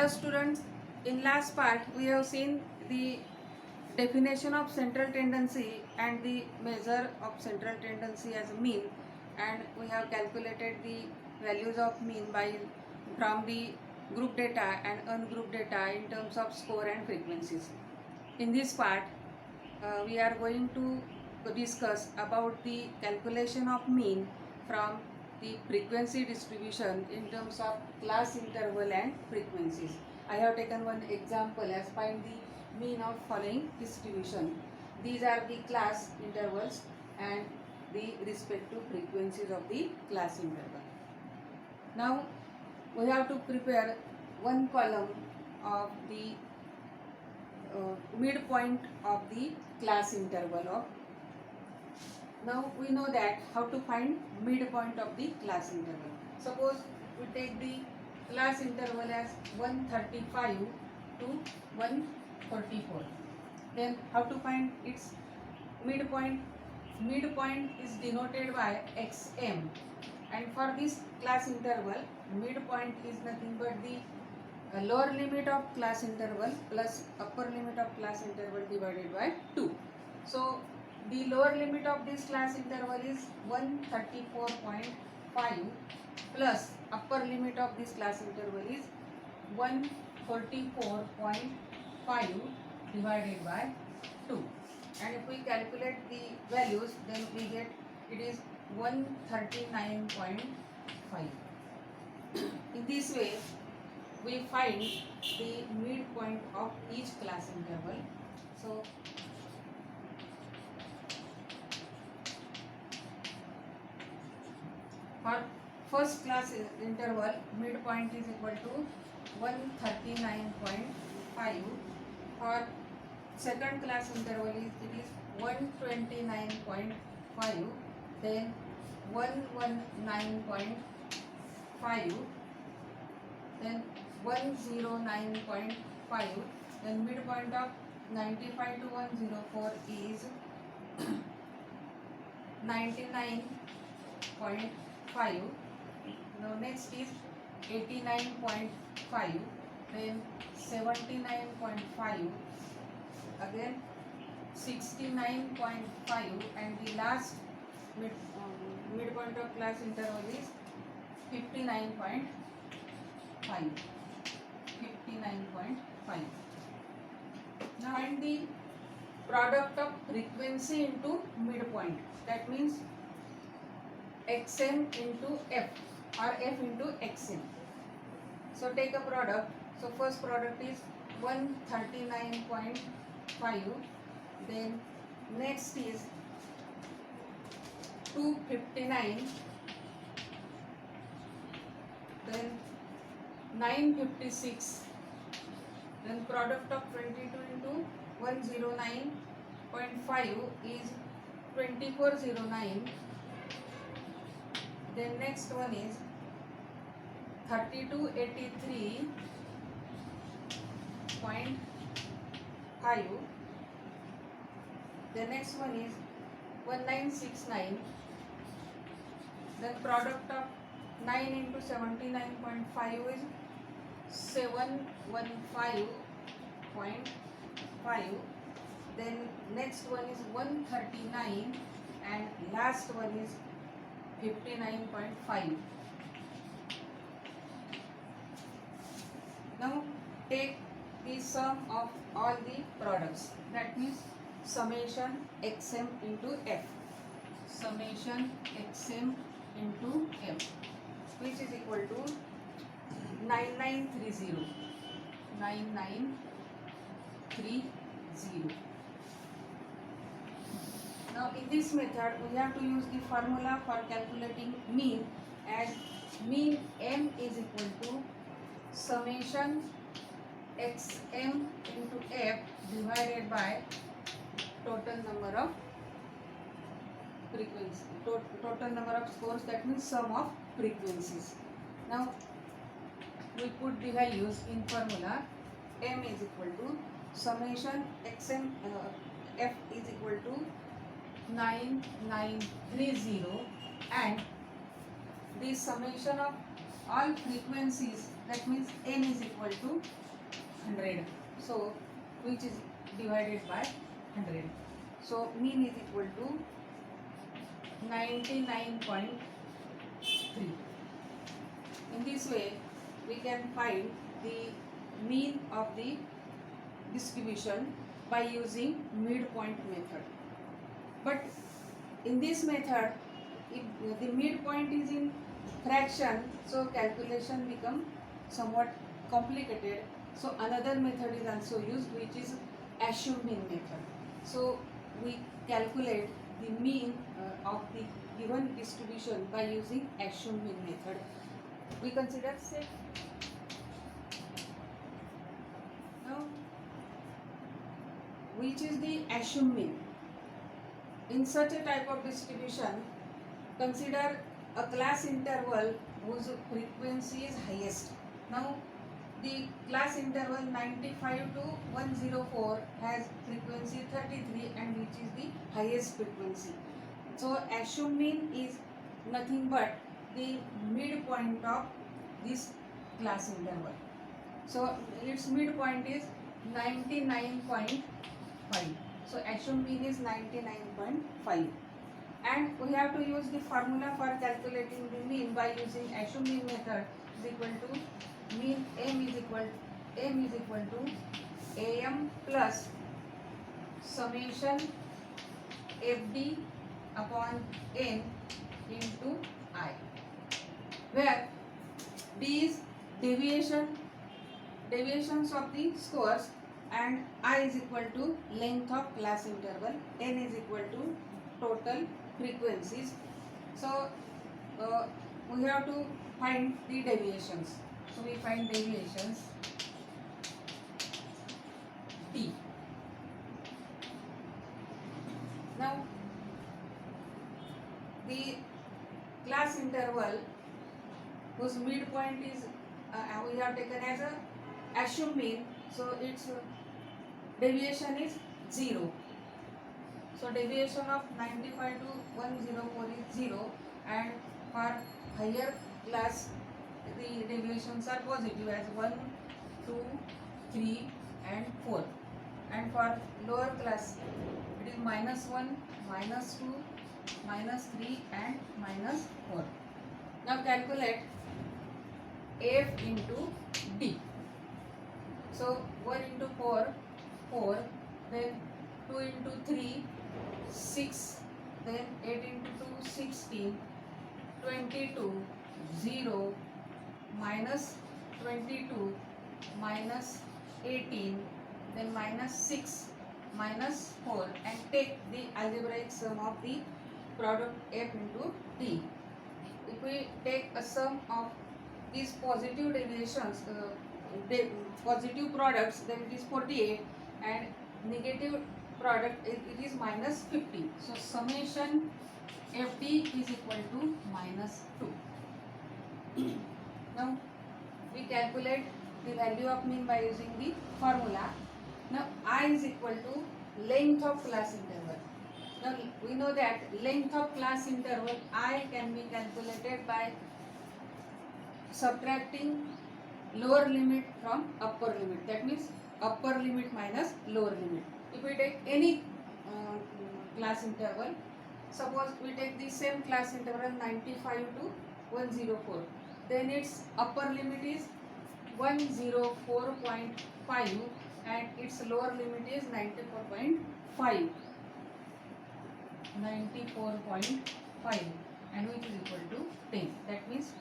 Hello students, in last part we have seen the definition of central tendency and the measure of central tendency as a mean, and we have calculated the values of mean by from the group data and ungrouped data in terms of score and frequencies. In this part we are going to discuss about the calculation of mean from the frequency distribution in terms of class interval and frequencies. I have taken one example as find the mean of following distribution. These are the class intervals and the respective frequencies of the class interval. Now we have to prepare one column of the midpoint of the class interval of. Now we know that how to find midpoint of the class interval. Suppose we take the class interval as 135 to 144. Then how to find its midpoint? Midpoint is denoted by xm, and for this class interval midpoint is nothing but the lower limit of class interval plus upper limit of class interval divided by 2. So the lower limit of this class interval is 134.5 plus upper limit of this class interval is 144.5 divided by 2. And if we calculate the values, then we get it is 139.5. In this way we find the midpoint of each class interval. So for first class interval midpoint is equal to 139.5. For second class interval it is 129.5, then 119.5, then 109.5, then midpoint of 95 to 104 is 99.5. Now next is 89.5, then 79.5, again 69.5, and the last midpoint of class interval is 59.5. Now find the product of frequency into midpoint. That means xm into f or f into xm. So take a product. So first product is 139.5. Then next is 259. Then 956. Then product of 22 into 109.5 is 2409. Then next one is 3283.5. The next one is 1969. Then product of 9 into 79.5 is 715.5. Then next one is 139, and last one is 59.5. Now take the sum of all the products. That means summation xm into f. Summation xm into f, which is equal to 9930. 9930. Now in this method we have to use the formula for calculating mean, as mean m is equal to summation xm into f divided by total number of frequencies, total number of scores, that means sum of frequencies. Now we put the values in formula. M is equal to summation xm f is equal to 9930, and the summation of all frequencies that means n is equal to 100. So which is divided by 100. So mean is equal to 99.3. In this way we can find the mean of the distribution by using midpoint method. But in this method, if the midpoint is in fraction, so calculation become somewhat complicated. So another method is also used, which is assumed mean method. So we calculate the mean of the given distribution by using assumed mean method. We consider say now which is the assumed mean. In such a type of distribution, consider a class interval whose frequency is highest. Now, the class interval 95 to 104 has frequency 33 and which is the highest frequency. So, assumed mean is nothing but the midpoint of this class interval. So, its midpoint is 99.5. So assumed mean is 99.5, and we have to use the formula for calculating the mean by using assumed mean method is equal to mean m is equal to am plus summation fd upon n into I, where d is deviations of the scores and I is equal to length of class interval, n is equal to total frequencies. So we have to find the deviations. So we find deviations t. Now the class interval whose midpoint is we have taken as a assumed mean, so its deviation is 0. So deviation of 95 to 104 is 0, and for higher class the deviations are positive as 1, 2, 3 and 4, and for lower class it is -1, -2, -3 and -4. Now calculate f into d. So 1 into 4, 4, then 2 into 3, 6, then 8 into 2, 16, 22, 0, minus 22, minus 18, then minus 6, minus 4, and take the algebraic sum of the product f into d. If we take a sum of these positive deviations, positive products, then it is 48, and negative product it is minus 50. So summation fd is equal to -2. Now we calculate the value of mean by using the formula. Now I is equal to length of class interval. Now we know that length of class interval I can be calculated by subtracting lower limit from upper limit. That means upper limit minus lower limit. If we take any class interval, suppose we take the same class interval 95 to 104, then its upper limit is 104.5 and its lower limit is 94.5, and which is equal to 10. That means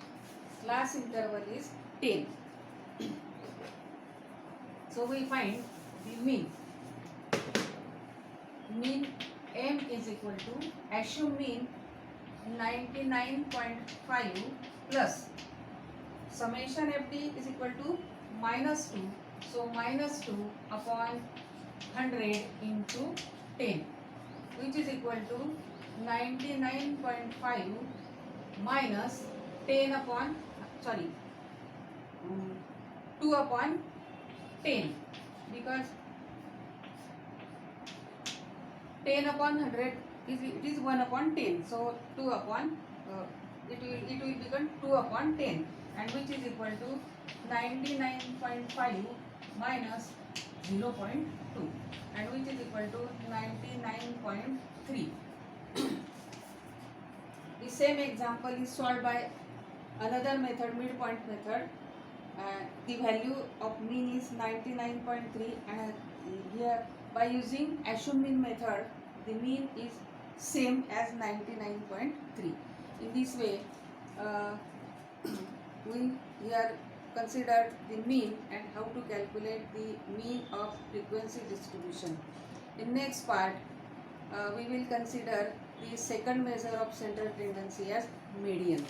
class interval is 10. So we find the mean. Mean m is equal to assumed mean 99.5 plus summation fd is equal to -2. So -2 upon 100 into 10, which is equal to 99.5 minus 10 upon 2 upon 10, because 10 upon 100 is 1 upon 10. So 2 upon it will become 2 upon 10, and which is equal to 99.5 minus 0.2, and which is equal to 99.3. The same example is solved by another method, midpoint method. The value of mean is 99.3, and here by using assume mean method, the mean is same as 99.3. In this way, we here considered the mean and how to calculate the mean of frequency distribution. In next part, we will consider the second measure of central tendency as median.